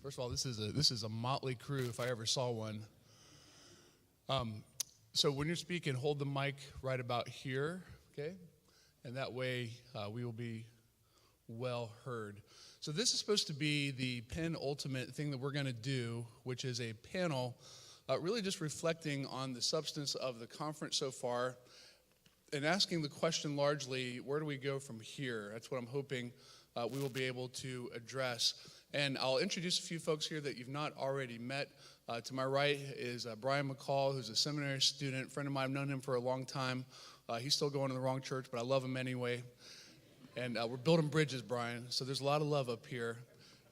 First of all, this is a motley crew if I ever saw one. So when you're speaking, hold the mic right about here, okay? And that way we will be well heard. So this is supposed to be the penultimate thing that we're going to do, which is a panel really just reflecting on the substance of the conference so far and asking the question largely, where do we go from here? That's what I'm hoping we will be able to address. And I'll introduce a few folks here that you've not already met. To my right is Brian McCall, who's a seminary student, friend of mine. I've known him for a long time. He's still going to the wrong church, but I love him anyway. And we're building bridges, Brian, so there's a lot of love up here.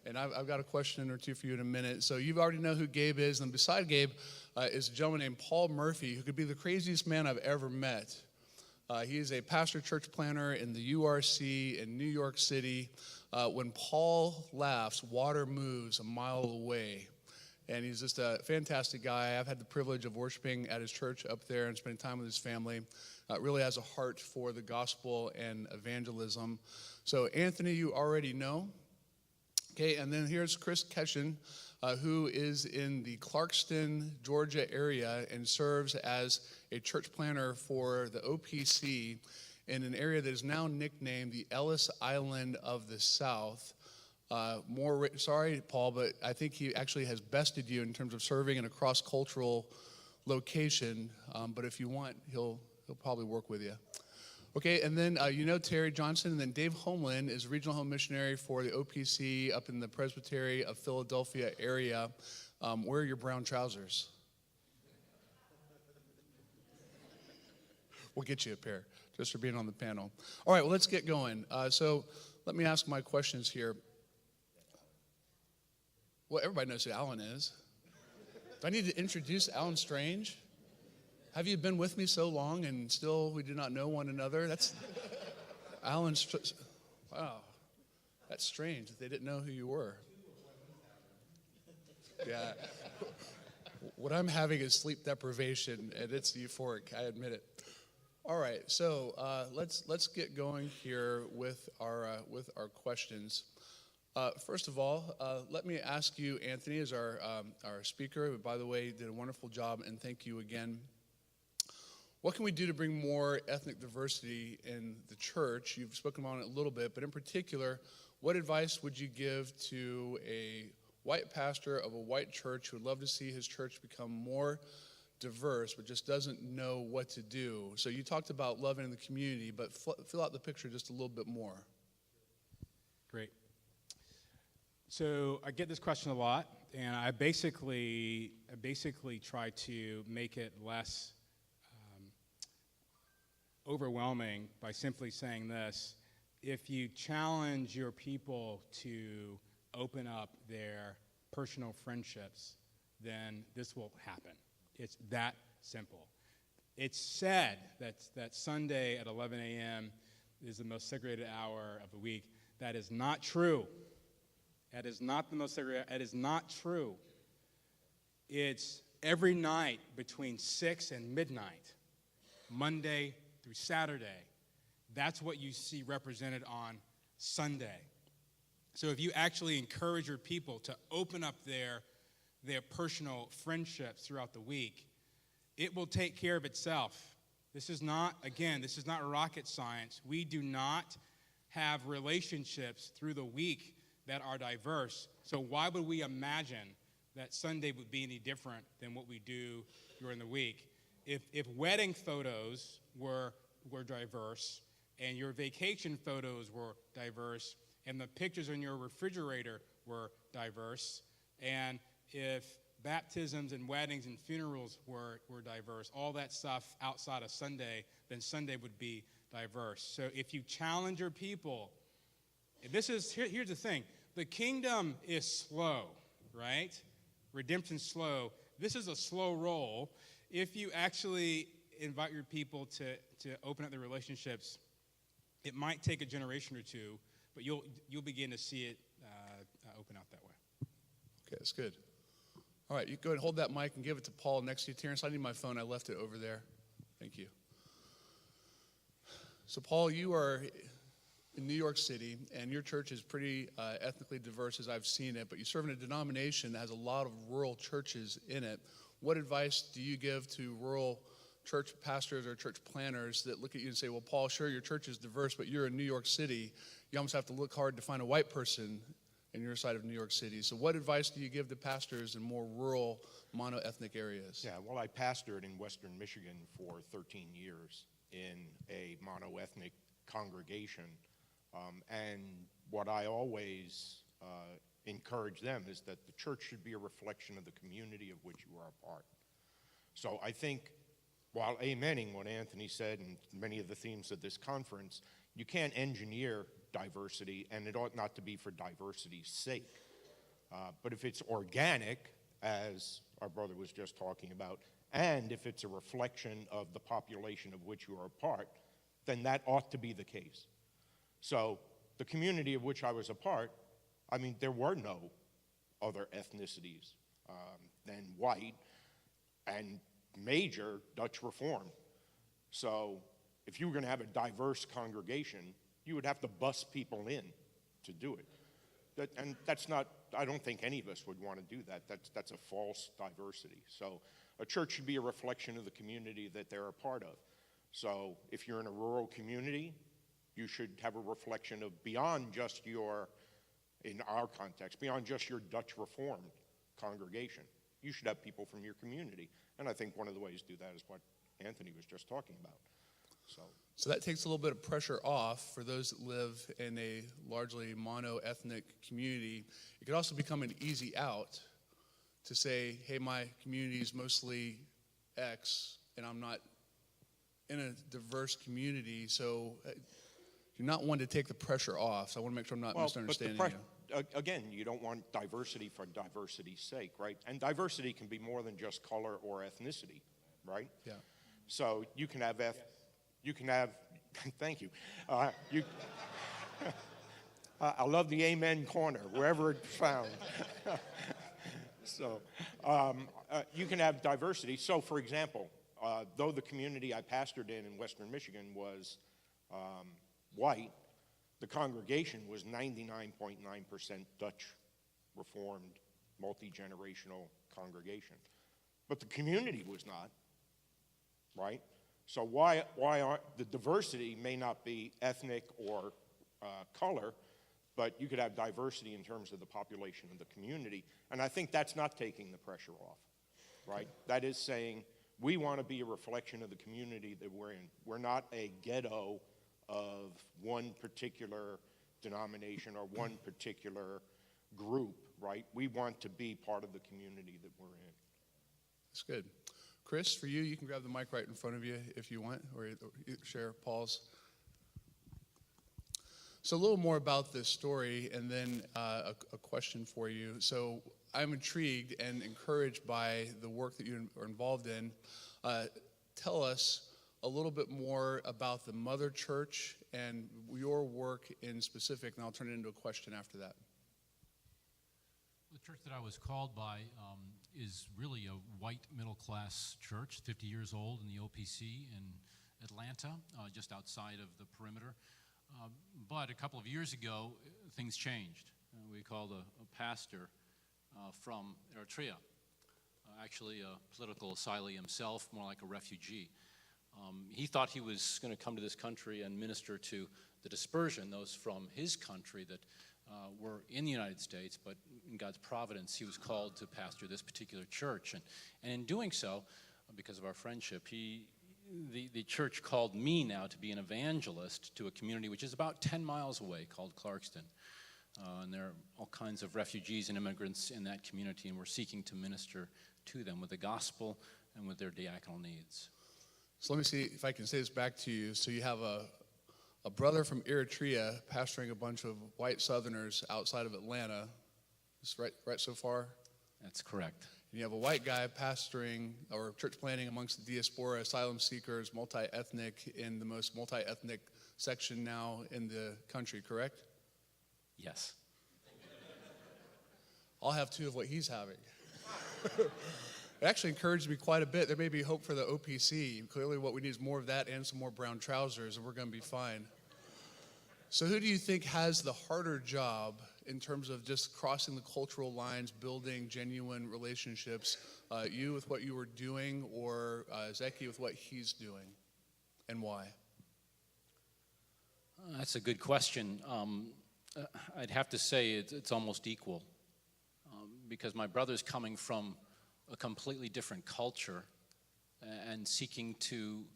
And I've got a question or two for you in a minute. So you already know who Gabe is. And beside Gabe is a gentleman named Paul Murphy, who could be the craziest man I've ever met. He is a pastor church planner in the URC in New York City. When Paul laughs, water moves a mile away. And he's just a fantastic guy. I've had the privilege of worshiping at his church up there and spending time with his family. Really has a heart for the gospel and evangelism. So Anthony, you already know. Okay, and then here's Chris Keshen, who is in the Clarkston, Georgia area and serves as a church planner for the OPC in an area that is now nicknamed the Ellis Island of the South. Sorry, Paul, but I think he actually has bested you in terms of serving in a cross-cultural location. But if you want, he'll probably work with you. Okay, and then you know Terry Johnson, and then Dave Homeland is regional home missionary for the OPC up in the Presbytery of Philadelphia area. Where are your brown trousers? We'll get you a pair just for being on the panel. All right, well, let's get going. So let me ask my questions here. Well, everybody knows who Alan is. Do I need to introduce Alan Strange? Have you been with me so long and still we do not know one another? That's Alan. Wow, that's strange that they didn't know who you were. Yeah, what I'm having is sleep deprivation, and it's euphoric. I admit it. All right, so let's get going here with our questions. First of all, let me ask you, Anthony, as our speaker, who, by the way, did a wonderful job, and thank you again. What can we do to bring more ethnic diversity in the church? You've spoken on it a little bit, but in particular, what advice would you give to a white pastor of a white church who would love to see his church become more diverse, but just doesn't know what to do? So you talked about loving the community, but fill out the picture just a little bit more. Great. So I get this question a lot, and I basically try to make it less overwhelming by simply saying this: if you challenge your people to open up their personal friendships, then this will happen. It's that simple. It's said that Sunday at 11 a.m. is the most segregated hour of the week. That is not true. That is not the most segregated. That is not true. It's every night between 6 and midnight, Monday through Saturday. That's what you see represented on Sunday. So if you actually encourage your people to open up their personal friendships throughout the week, it will take care of itself. This is not rocket science. We do not have relationships through the week that are diverse. So why would we imagine that Sunday would be any different than what we do during the week? If wedding photos were diverse, and your vacation photos were diverse, and the pictures on your refrigerator were diverse, and if baptisms and weddings and funerals were diverse, all that stuff outside of Sunday, then Sunday would be diverse. So if you challenge your people, here's the thing: the kingdom is slow, right? Redemption's slow. This is a slow roll. If you actually invite your people to open up their relationships, it might take a generation or two, but you'll begin to see it open out that way. Okay, that's good. All right, you go ahead and hold that mic and give it to Paul next to you. Terrence, I need my phone. I left it over there. Thank you. So, Paul, you are in New York City, and your church is pretty ethnically diverse as I've seen it, but you serve in a denomination that has a lot of rural churches in it. What advice do you give to rural church pastors or church planners that look at you and say, well, Paul, sure, your church is diverse, but you're in New York City. You almost have to look hard to find a white person in your side of New York City. So what advice do you give to pastors in more rural, mono-ethnic areas? Yeah, well, I pastored in Western Michigan for 13 years in a mono-ethnic congregation. And what I always encourage them is that the church should be a reflection of the community of which you are a part. So I think, while amening what Anthony said and many of the themes of this conference, you can't engineer diversity, and it ought not to be for diversity's sake. But if it's organic, as our brother was just talking about, and if it's a reflection of the population of which you are a part, then that ought to be the case. So the community of which I was a part, I mean, there were no other ethnicities than white and major Dutch Reformed. So if you were going to have a diverse congregation, you would have to bus people in to do it. And that's not, I don't think any of us would want to do that. That's a false diversity. So a church should be a reflection of the community that they're a part of. So if you're in a rural community, you should have a reflection of beyond just your, in our context, beyond just your Dutch Reformed congregation. You should have people from your community. And I think one of the ways to do that is what Anthony was just talking about. So that takes a little bit of pressure off for those that live in a largely mono-ethnic community. It could also become an easy out to say, hey, my community is mostly X, and I'm not in a diverse community, so you're not one to take the pressure off. So I want to make sure I'm not misunderstanding you. Again, you don't want diversity for diversity's sake, right? And diversity can be more than just color or ethnicity, right? Yeah. So you can have thank you. I love the amen corner, wherever it's found. So you can have diversity. So, for example, though the community I pastored in Western Michigan was white, the congregation was 99.9% Dutch Reformed, multi-generational congregation. But the community was not, right? So why aren't the diversity may not be ethnic or color, but you could have diversity in terms of the population of the community. And I think that's not taking the pressure off, right? That is saying we want to be a reflection of the community that we're in. We're not a ghetto of one particular denomination or one particular group, right? We want to be part of the community that we're in. That's good. Chris, for you, you can grab the mic right in front of you if you want, or share Paul's. So a little more about this story, and then a question for you. So I'm intrigued and encouraged by the work that you are involved in. Tell us a little bit more about the Mother Church and your work in specific, and I'll turn it into a question after that. The church that I was called by is really a white middle-class church, 50 years old in the OPC in Atlanta, just outside of the perimeter. But a couple of years ago, things changed. We called a pastor from Eritrea, actually a political asylee himself, more like a refugee. He thought he was going to come to this country and minister to the dispersion, those from his country that were in the United States, but in God's providence, he was called to pastor this particular church. And in doing so, because of our friendship, the church called me now to be an evangelist to a community which is about 10 miles away called Clarkston. And there are all kinds of refugees and immigrants in that community, and we're seeking to minister to them with the gospel and with their diaconal needs. So let me see if I can say this back to you. So you have a brother from Eritrea pastoring a bunch of white Southerners outside of Atlanta. Is right so far? That's correct. And you have a white guy pastoring or church planting amongst the diaspora, asylum seekers, multi-ethnic, in the most multi-ethnic section now in the country, correct? Yes. I'll have two of what he's having. It actually encouraged me quite a bit. There may be hope for the OPC. Clearly what we need is more of that and some more brown trousers, and we're going to be fine. So who do you think has the harder job in terms of just crossing the cultural lines, building genuine relationships? You with what you were doing, or Zeki with what he's doing, and why? That's a good question. I'd have to say it's almost equal, because my brother's coming from a completely different culture and seeking to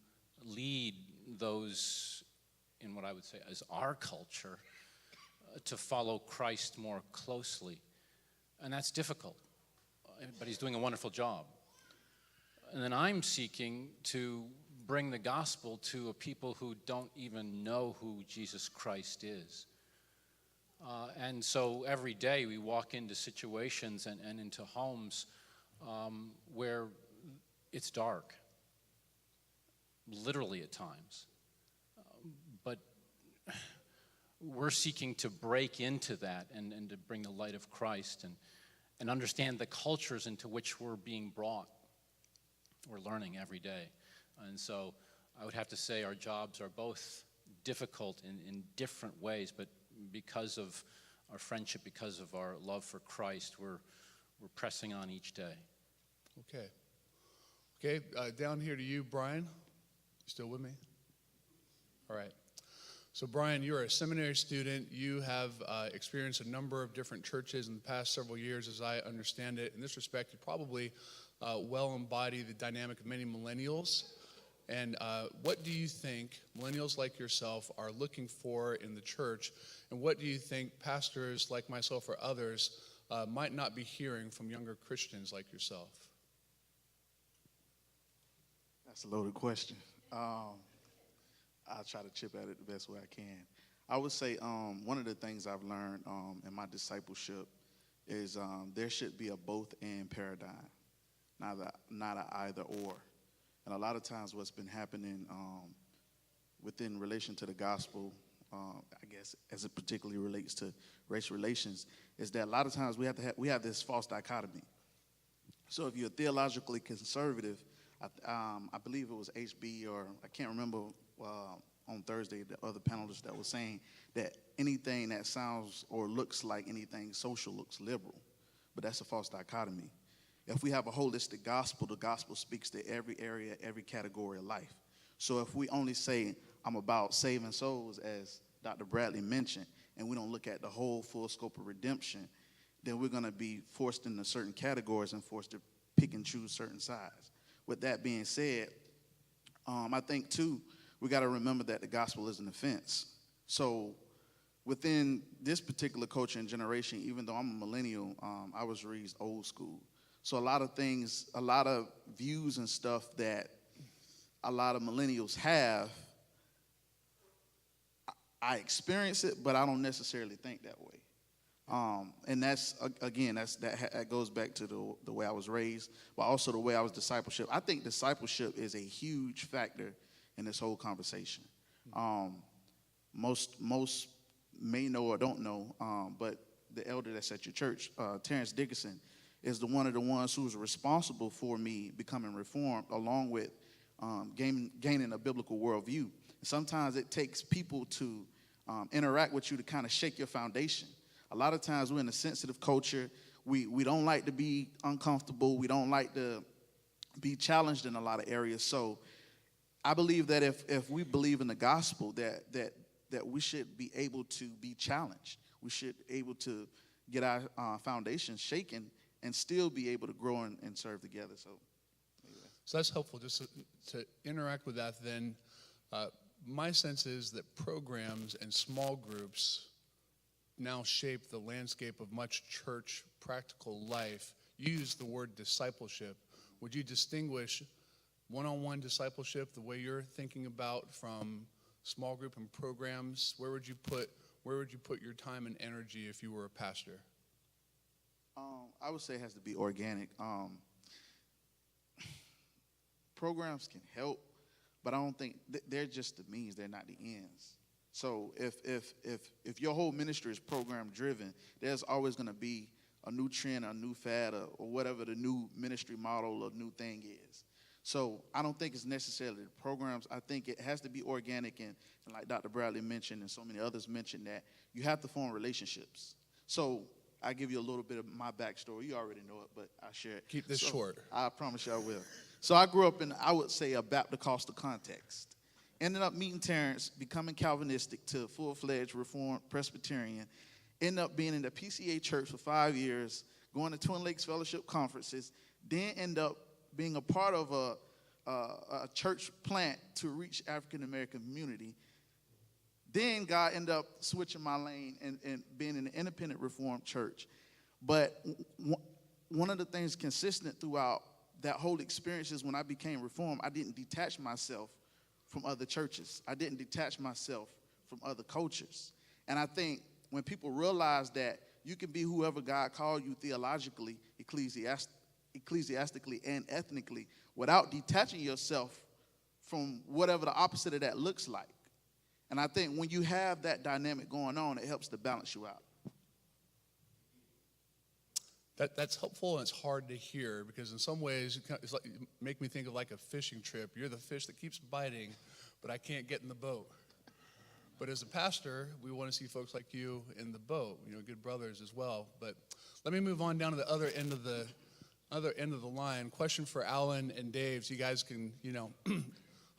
lead those in what I would say is our culture to follow Christ more closely. And that's difficult, but he's doing a wonderful job. And then I'm seeking to bring the gospel to a people who don't even know who Jesus Christ is. And so every day we walk into situations and into homes where it's dark, literally at times. But we're seeking to break into that and to bring the light of Christ and understand the cultures into which we're being brought. We're learning every day. And so I would have to say our jobs are both difficult in different ways, but because of our friendship, because of our love for Christ, we're pressing on each day. Okay, down here to you, Brian. You still with me? All right. So, Brian, you're a seminary student. You have experienced a number of different churches in the past several years, as I understand it. In this respect, you probably well embody the dynamic of many millennials. And what do you think millennials like yourself are looking for in the church? And what do you think pastors like myself or others might not be hearing from younger Christians like yourself? That's a loaded question. I'll try to chip at it the best way I can. I would say one of the things I've learned in my discipleship is there should be a both-and paradigm, not an either-or. And a lot of times what's been happening within relation to the gospel, I guess as it particularly relates to race relations, is that a lot of times we have this false dichotomy. So if you're theologically conservative, I believe it was HB, or I can't remember on Thursday, the other panelist that was saying that anything that sounds or looks like anything social looks liberal, but that's a false dichotomy. If we have a holistic gospel, the gospel speaks to every area, every category of life. So if we only say, I'm about saving souls, as Dr. Bradley mentioned, and we don't look at the whole full scope of redemption, then we're going to be forced into certain categories and forced to pick and choose certain sides. With that being said, I think, too, we got to remember that the gospel is an offense. So within this particular culture and generation, even though I'm a millennial, I was raised old school. So a lot of things, a lot of views and stuff that a lot of millennials have, I experience it, but I don't necessarily think that way. And that's, again, that goes back to the way I was raised, but also the way I was discipleship. I think discipleship is a huge factor in this whole conversation. Most may know or don't know, but the elder that's at your church, Terrence Dickerson, is one of the ones who was responsible for me becoming reformed, along with gaining a biblical worldview. Sometimes it takes people to interact with you to kind of shake your foundation. A lot of times we're in a sensitive culture. We don't like to be uncomfortable. We don't like to be challenged in a lot of areas. So I believe that if we believe in the gospel, that we should be able to be challenged. We should be able to get our foundation shaken and still be able to grow and serve together. So that's helpful, just to interact with that then. My sense is that programs and small groups now shape the landscape of much church practical life. You use the word discipleship. Would you distinguish one-on-one discipleship, the way you're thinking about, from small group and programs? Where would you put your time and energy if you were a pastor? I would say it has to be organic. Programs can help, but I don't think they're just the means; they're not the ends. So if your whole ministry is program driven, there's always going to be a new trend, a new fad, or whatever the new ministry model or new thing is. So I don't think it's necessarily the programs. I think it has to be organic, and like Dr. Bradley mentioned and so many others mentioned, that you have to form relationships. So I give you a little bit of my backstory. You already know it, but I share it. Keep this So, short. I promise you I will. So I grew up in, I would say, a Baptist context. Ended up meeting Terrence, becoming Calvinistic to full-fledged Reformed Presbyterian. Ended up being in the PCA church for 5 years, going to Twin Lakes Fellowship conferences. Then end up being a part of a church plant to reach African-American community. Then God ended up switching my lane and being in an independent Reformed church. But one of the things consistent throughout that whole experience is when I became Reformed, I didn't detach myself from other churches. I didn't detach myself from other cultures. And I think when people realize that you can be whoever God called you theologically, ecclesiastically, and ethnically without detaching yourself from whatever the opposite of that looks like. And I think when you have that dynamic going on, it helps to balance you out. That's helpful, and it's hard to hear because in some ways it's like, you make me think of like a fishing trip. You're the fish that keeps biting, but I can't get in the boat. But as a pastor, we want to see folks like you in the boat, good brothers as well. But let me move on down to the other end of the line. Question for Alan and Dave, so you guys can,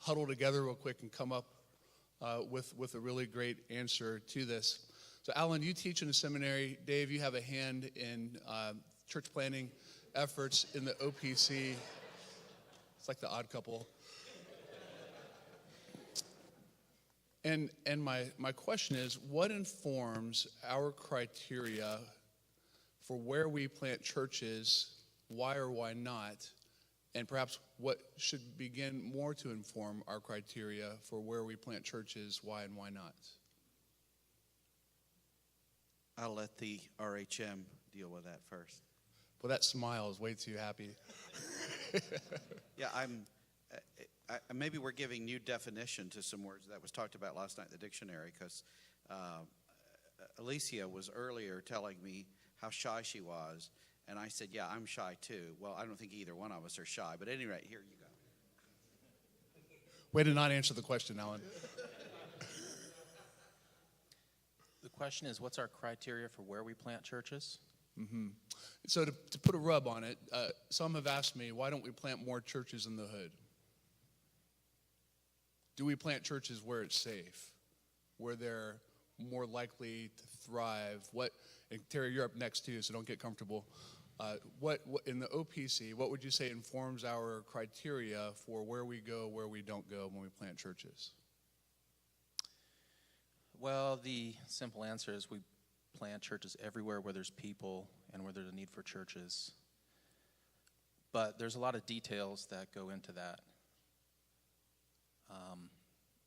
huddle together real quick and come up with a really great answer to this. So Alan, you teach in a seminary. Dave, you have a hand in church planting efforts in the OPC. It's like the odd couple. And my question is, what informs our criteria for where we plant churches, why or why not, and perhaps what should begin more to inform our criteria for where we plant churches, why and why not? I'll let the RHM deal with that first. Well, that smile is way too happy. Yeah, maybe we're giving new definition to some words that was talked about last night in the dictionary, because Alicia was earlier telling me how shy she was, and I said, yeah, I'm shy too. Well, I don't think either one of us are shy, but at any rate, here you go. Way to not answer the question, Alan. The question is, what's our criteria for where we plant churches? Mm-hmm. So to put a rub on it, some have asked me, why don't we plant more churches in the hood? Do we plant churches where it's safe, where they're more likely to thrive? And Terry, you're up next too, so don't get comfortable. What in the OPC, what would you say informs our criteria for where we go, where we don't go when we plant churches? Well, the simple answer is we plant churches everywhere where there's people and where there's a need for churches. But there's a lot of details that go into that.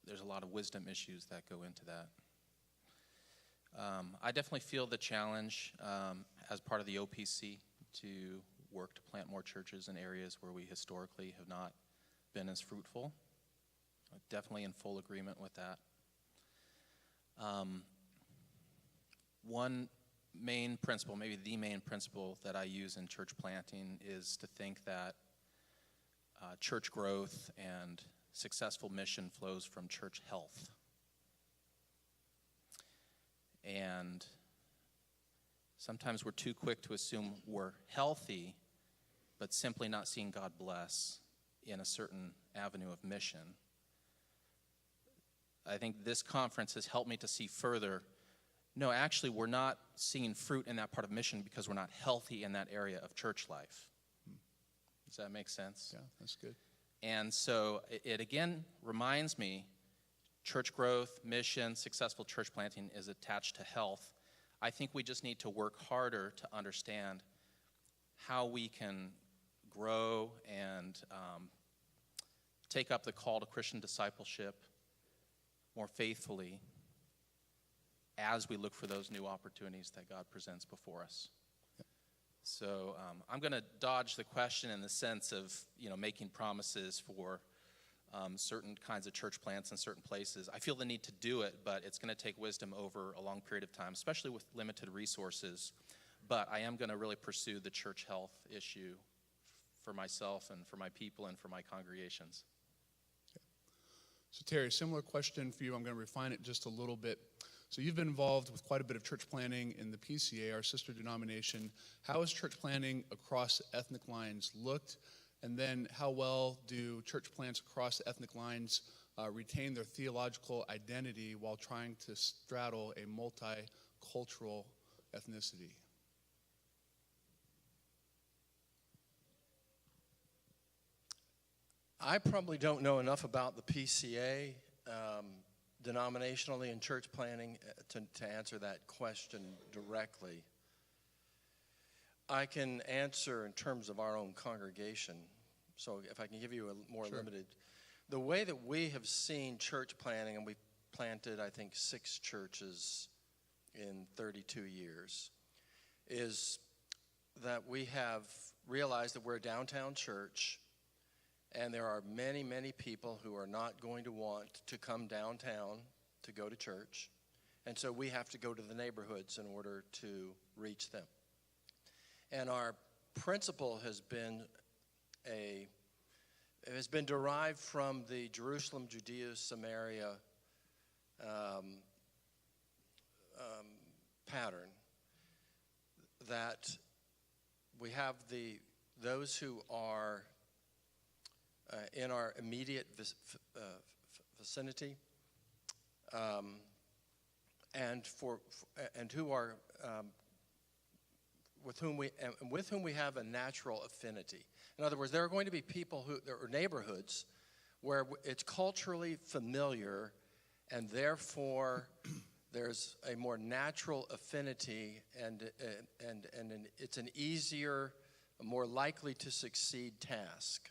There's a lot of wisdom issues that go into that. I definitely feel the challenge as part of the OPC to work to plant more churches in areas where we historically have not been as fruitful. I'm definitely in full agreement with that. One main principle, maybe the main principle that I use in church planting is to think that church growth and successful mission flows from church health. And sometimes we're too quick to assume we're healthy, but simply not seeing God bless in a certain avenue of mission. I think this conference has helped me to see further, no, actually we're not seeing fruit in that part of mission because we're not healthy in that area of church life. Does that make sense? Yeah, that's good. And so it again reminds me, church growth, mission, successful church planting is attached to health. I think we just need to work harder to understand how we can grow and take up the call to Christian discipleship more faithfully as we look for those new opportunities that God presents before us. So I'm going to dodge the question in the sense of, making promises for certain kinds of church plants in certain places. I feel the need to do it, but it's going to take wisdom over a long period of time, especially with limited resources. But I am going to really pursue the church health issue for myself and for my people and for my congregations. So Terry, similar question for you. I'm going to refine it just a little bit. So you've been involved with quite a bit of church planning in the PCA, our sister denomination. How has church planning across ethnic lines looked? And then how well do church plants across ethnic lines retain their theological identity while trying to straddle a multicultural ethnicity? I probably don't know enough about the PCA denominationally and church planning to answer that question directly. I can answer in terms of our own congregation. So if I can give you a more limited, the way that we have seen church planning, and we've planted, I think, 6 churches in 32 years, is that we have realized that we're a downtown church, and there are many, many people who are not going to want to come downtown to go to church. And so we have to go to the neighborhoods in order to reach them. And our principle has been derived from the Jerusalem, Judea, Samaria pattern, that we have those who are in our immediate vicinity, and who are with whom we have a natural affinity. In other words, there are going to be people or neighborhoods where it's culturally familiar, and therefore there's a more natural affinity, and it's an easier, more likely to succeed task.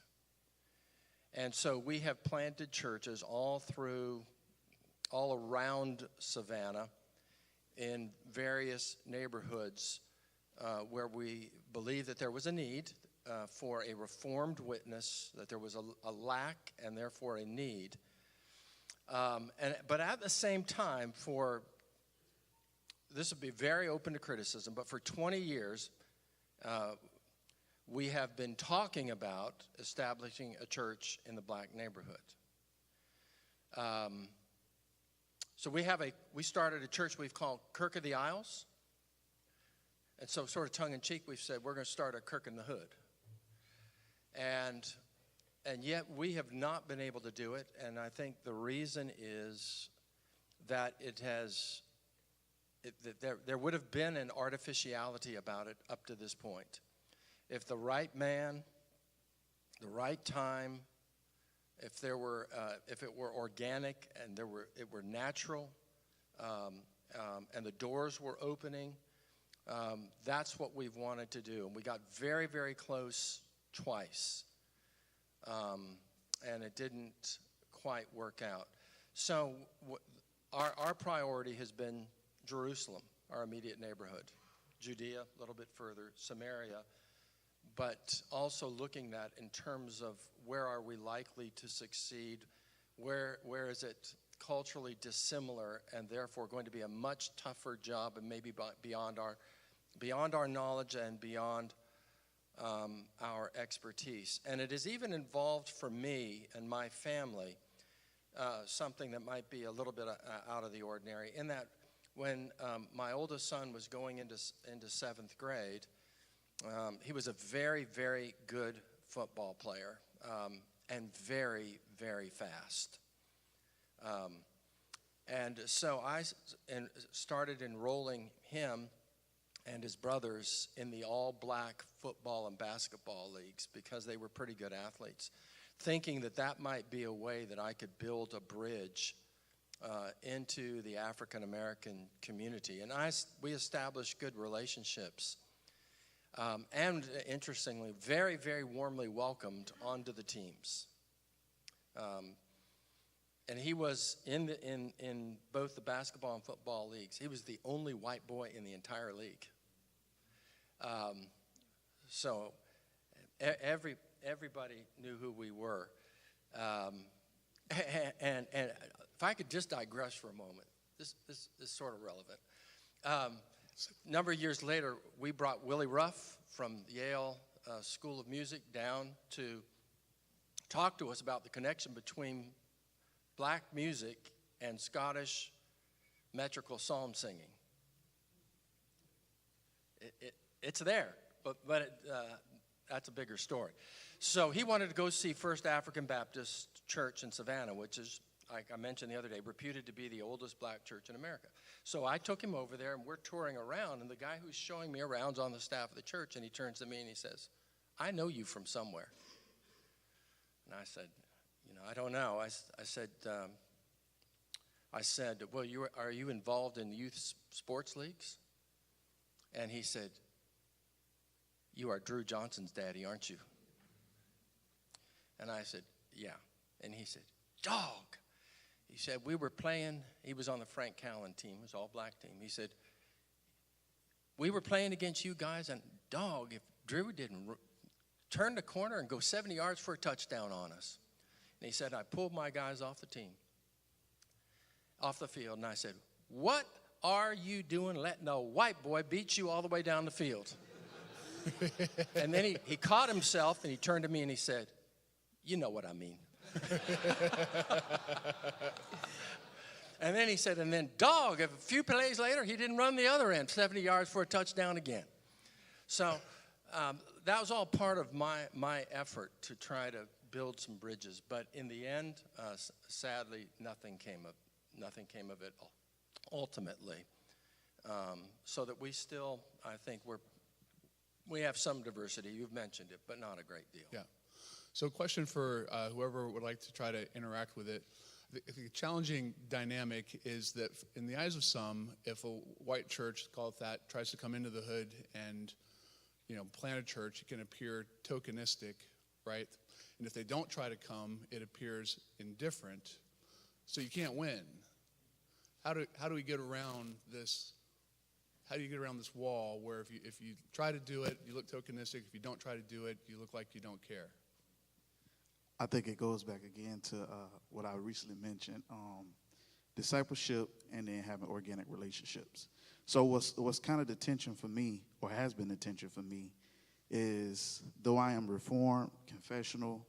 And so we have planted churches all around Savannah in various neighborhoods where we believe that there was a need for a reformed witness, that there was a lack and therefore a need. But at the same time, this would be very open to criticism, but for 20 years, we have been talking about establishing a church in the black neighborhood. So we started a church we've called Kirk of the Isles. And so sort of tongue-in-cheek, we've said we're going to start a Kirk in the Hood. And yet we have not been able to do it, and I think the reason is that there would have been an artificiality about it up to this point. If the right man, the right time, if it were organic and it were natural, and the doors were opening, that's what we've wanted to do. And we got very, very close twice, and it didn't quite work out. So our priority has been Jerusalem, our immediate neighborhood, Judea, a little bit further, Samaria, but also looking at in terms of where are we likely to succeed, where is it culturally dissimilar and therefore going to be a much tougher job and maybe beyond our knowledge and beyond our expertise. And it has even involved for me and my family something that might be a little bit out of the ordinary, in that when my oldest son was going into 7th grade, he was a very, very good football player and very, very fast. And so I started enrolling him and his brothers in the all-black football and basketball leagues because they were pretty good athletes, thinking that might be a way that I could build a bridge into the African-American community. And we established good relationships. And interestingly, very, very warmly welcomed onto the teams. And he was in both the basketball and football leagues. He was the only white boy in the entire league. So everybody knew who we were. And if I could just digress for a moment, this is sort of relevant. A number of years later, we brought Willie Ruff from Yale School of Music down to talk to us about the connection between black music and Scottish metrical psalm singing. It's there, but that's a bigger story. So he wanted to go see First African Baptist Church in Savannah, which is, like I mentioned the other day, reputed to be the oldest black church in America. So I took him over there, and we're touring around, and the guy who's showing me around is on the staff of the church, and he turns to me and he says, "I know you from somewhere." And I said, I don't know. I said, "Well, are you involved in youth sports leagues?" And he said, "You are Drew Johnson's daddy, aren't you?" And I said, "Yeah." And he said, "Dog." He said, "We were playing," he was on the Frank Callen team, it was all black team. He said, "We were playing against you guys, and dog, if Drew didn't turn the corner and go 70 yards for a touchdown on us." And he said, "I pulled my guys off the team, off the field, and I said, 'What are you doing letting a white boy beat you all the way down the field?'" And then he caught himself, and he turned to me and he said, "You know what I mean." And then he said, and then dog, a few plays later, he didn't run the other end, 70 yards for a touchdown again. So that was all part of my effort to try to build some bridges. But in the end, sadly, nothing came of it ultimately. So that we still, I think we have some diversity. You've mentioned it, but not a great deal. Yeah. So question for whoever would like to try to interact with it. The challenging dynamic is that in the eyes of some, if a white church, call it that, tries to come into the hood and plant a church, it can appear tokenistic, right? And if they don't try to come, it appears indifferent. So you can't win. How do we get around this? How do you get around this wall where if you try to do it, you look tokenistic. If you don't try to do it, you look like you don't care? I think it goes back again to what I recently mentioned, discipleship and then having organic relationships. So what's kind of the tension for me, or has been the tension for me, is though I am Reformed, confessional,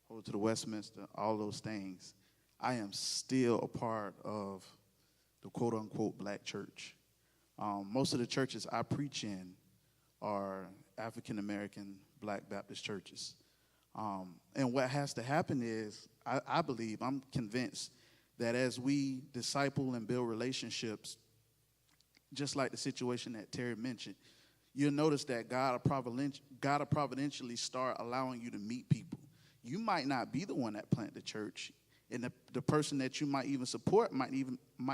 hold to the Westminster, all those things, I am still a part of the quote-unquote black church. Most of the churches I preach in are African-American black Baptist churches. And what has to happen is, I believe, I'm convinced that as we disciple and build relationships, just like the situation that Terry mentioned, you'll notice that God will providentially start allowing you to meet people. You might not be the one that planted the church, and the person that you might even support might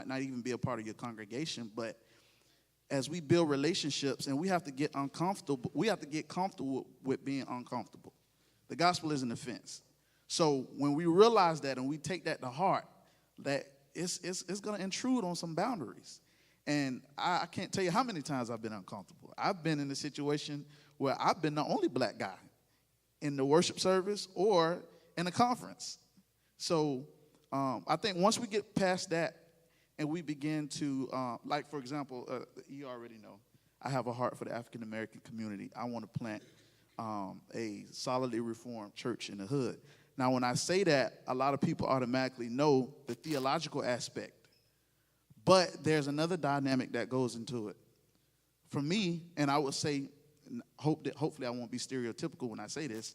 not even be a part of your congregation. But as we build relationships, and we have to get comfortable with being uncomfortable. The gospel is an offense. So when we realize that and we take that to heart, that it's going to intrude on some boundaries. And I can't tell you how many times I've been uncomfortable. I've been in a situation where I've been the only black guy in the worship service or in a conference. So I think once we get past that and we begin to, like, for example, you already know, I have a heart for the African-American community. I want to plant a solidly reformed church in the hood. Now, when I say that, a lot of people automatically know the theological aspect. But there's another dynamic that goes into it. For me, and I would say, hopefully I won't be stereotypical when I say this,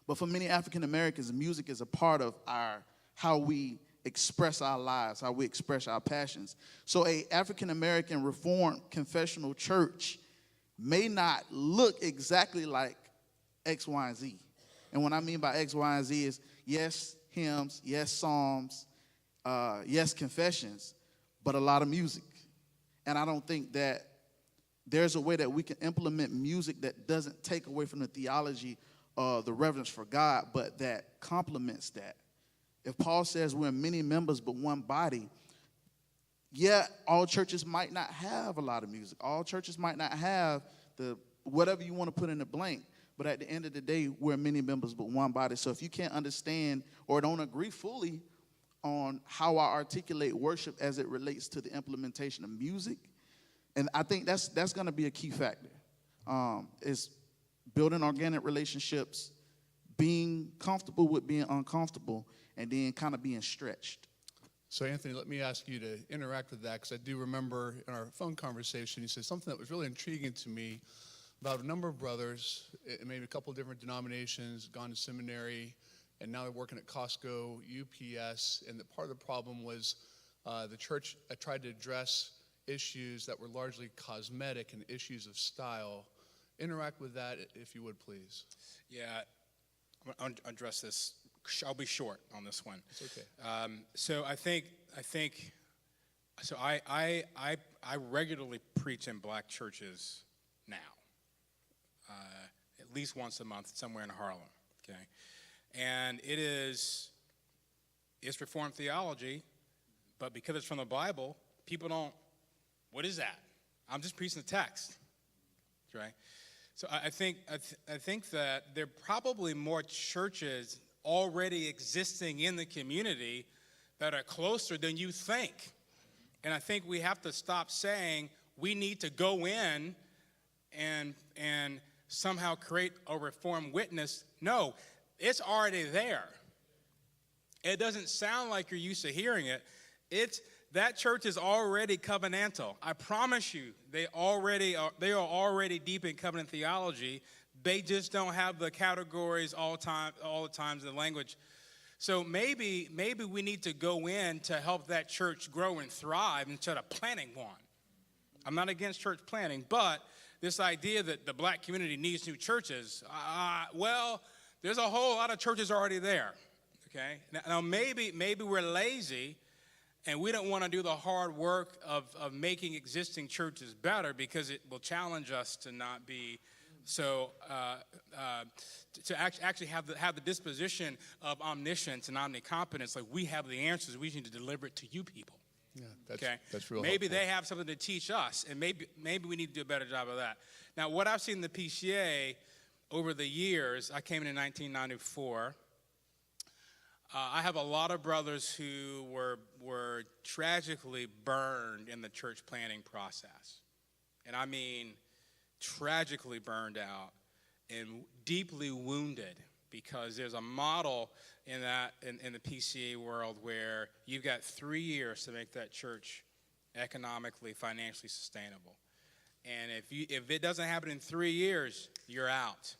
but for many African Americans, music is a part of how we express our lives, how we express our passions. So a African American Reformed confessional church may not look exactly like X, Y, and Z. And what I mean by X, Y, and Z is yes, hymns, yes, psalms, yes, confessions, but a lot of music. And I don't think that there's a way that we can implement music that doesn't take away from the theology of the reverence for God, but that complements that. If Paul says we're many members but one body, yeah, all churches might not have a lot of music. All churches might not have whatever you want to put in the blank. But at the end of the day, we're many members but one body. So if you can't understand or don't agree fully on how I articulate worship as it relates to the implementation of music, and I think that's going to be a key factor, is building organic relationships, being comfortable with being uncomfortable, and then kind of being stretched. So, Anthony, let me ask you to interact with that, because I do remember in our phone conversation, you said something that was really intriguing to me about a number of brothers, maybe a couple of different denominations, gone to seminary, and now they're working at Costco, UPS, and that part of the problem was the church tried to address issues that were largely cosmetic and issues of style. Interact with that, if you would, please. Yeah, I'm going to address this. I'll be short on this one. It's okay. So I regularly preach in black churches now, at least once a month somewhere in Harlem. Okay, and it's Reformed theology, but because it's from the Bible, people don't. What is that? I'm just preaching the text, right? So I think that there are probably more churches already existing in the community that are closer than you think. And I think we have to stop saying we need to go in and somehow create a Reformed witness. No, it's already there. It doesn't sound like you're used to hearing it. That church is already covenantal. I promise you, they are already deep in covenant theology. They just don't have the categories all the times in the language. So maybe we need to go in to help that church grow and thrive instead of planting one. I'm not against church planting, but this idea that the black community needs new churches, well, there's a whole lot of churches already there. Okay, now maybe we're lazy and we don't want to do the hard work of making existing churches better because it will challenge us to not be so to actually have the disposition of omniscience and omnicompetence. Like, we have the answers, we need to deliver it to you people. Yeah, that's real Maybe helpful. they have something to teach us, and maybe we need to do a better job of that. Now, what I've seen in the PCA over the years, I came in 1994. I have a lot of brothers who were tragically burned in the church planting process. And I mean tragically burned out and deeply wounded, because there's a model in the PCA world where you've got 3 years to make that church economically, financially sustainable. And if it doesn't happen in 3 years, you're out.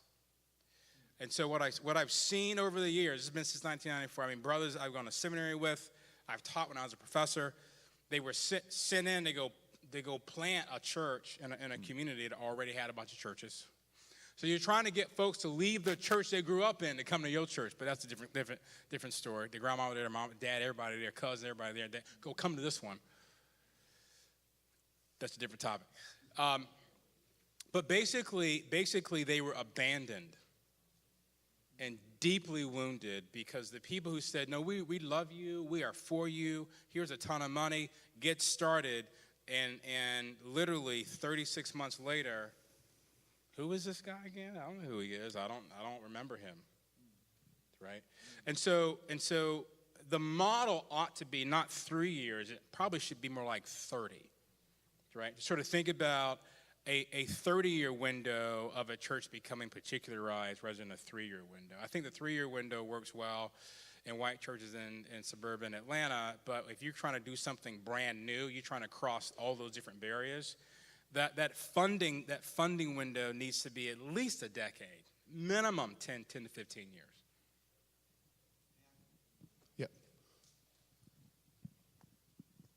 And so what I've seen over the years, this has been since 1994. I mean, brothers I've gone to seminary with, I've taught when I was a professor. They were sent in. They go plant a church in a community that already had a bunch of churches. So you're trying to get folks to leave the church they grew up in to come to your church, but that's a different story. Their grandma there, their mom, dad, everybody there, cousin, everybody there. Go come to this one. That's a different topic. But basically they were abandoned and deeply wounded because the people who said, no, we love you, we are for you, here's a ton of money, get started, and literally 36 months later, who is this guy again? I don't know who he is. I don't remember him, right? And so the model ought to be not 3 years, it probably should be more like 30, right? Sort of think about a 30-year window of a church becoming particularized rather than a 3-year window. I think the 3-year window works well in white churches in suburban Atlanta, but if you're trying to do something brand new, you're trying to cross all those different barriers, that funding window needs to be at least a decade, minimum 10 to 15 years. Yeah.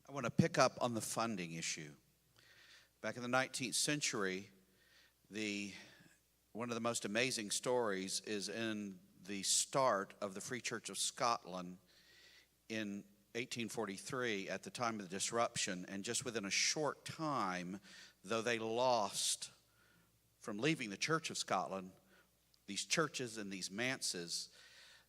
I want to pick up on the funding issue. Back in the 19th century, one of the most amazing stories is in the start of the Free Church of Scotland in 1843 at the time of the disruption, and just within a short time, though they lost from leaving the Church of Scotland, these churches and these manses,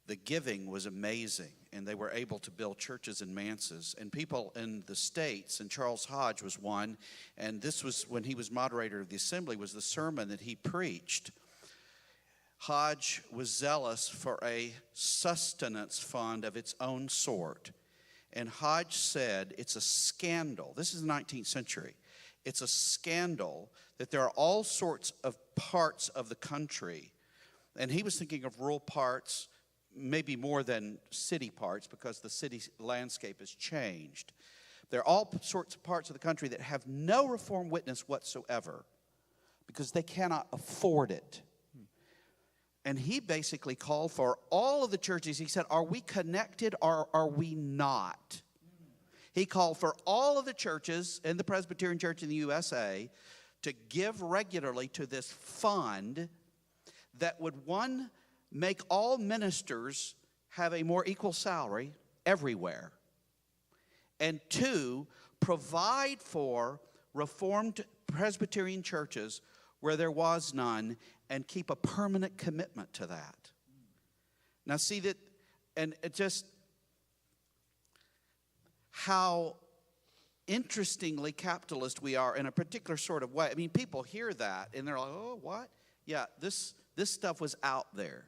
the giving was amazing, and they were able to build churches and manses. And people in the States, and Charles Hodge was one, and this was when he was moderator of the assembly, was the sermon that he preached. Hodge was zealous for a sustenance fund of its own sort. And Hodge said, it's a scandal. This is the 19th century. It's a scandal that there are all sorts of parts of the country, and he was thinking of rural parts, maybe more than city parts, because the city landscape has changed. There are all sorts of parts of the country that have no Reformed witness whatsoever because they cannot afford it. And he basically called for all of the churches. He said, are we connected or are we not? He called for all of the churches in the Presbyterian Church in the USA to give regularly to this fund that would, one, make all ministers have a more equal salary everywhere, and two, provide for Reformed Presbyterian churches where there was none, and keep a permanent commitment to that. Now see that, and it just, how interestingly capitalist we are in a particular sort of way. I mean, people hear that, and they're like, oh, what? Yeah, this stuff was out there.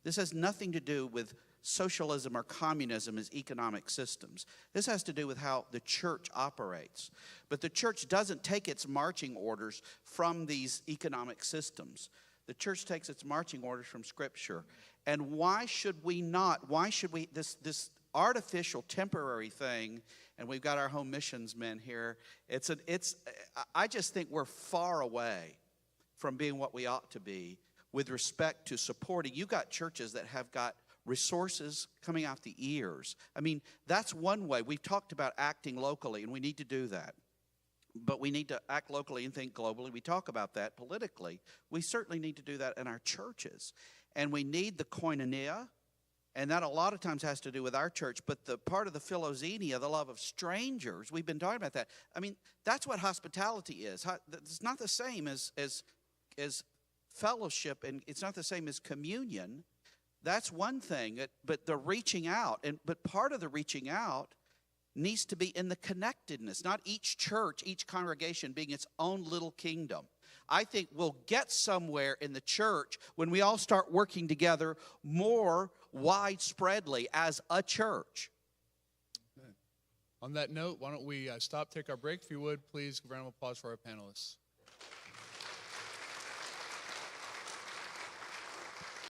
This has nothing to do with socialism or communism as economic systems. This has to do with how the church operates. But the church doesn't take its marching orders from these economic systems. The church takes its marching orders from Scripture. And why should we not? Why should we, this artificial, temporary thing, and we've got our home missions men here, I just think we're far away from being what we ought to be with respect to supporting. You got churches that have got resources coming out the ears. I mean, that's one way. We've talked about acting locally, and we need to do that. But we need to act locally and think globally. We talk about that politically. We certainly need to do that in our churches. And we need the koinonia, and that a lot of times has to do with our church. But the part of the philoxenia, the love of strangers, we've been talking about that. I mean, that's what hospitality is. It's not the same as fellowship, and it's not the same as communion. That's one thing, but the reaching out, but part of the reaching out needs to be in the connectedness, not each church, each congregation being its own little kingdom. I think we'll get somewhere in the church when we all start working together more widespreadly as a church. On that note, why don't we stop, take our break? If you would, please give a round of applause for our panelists.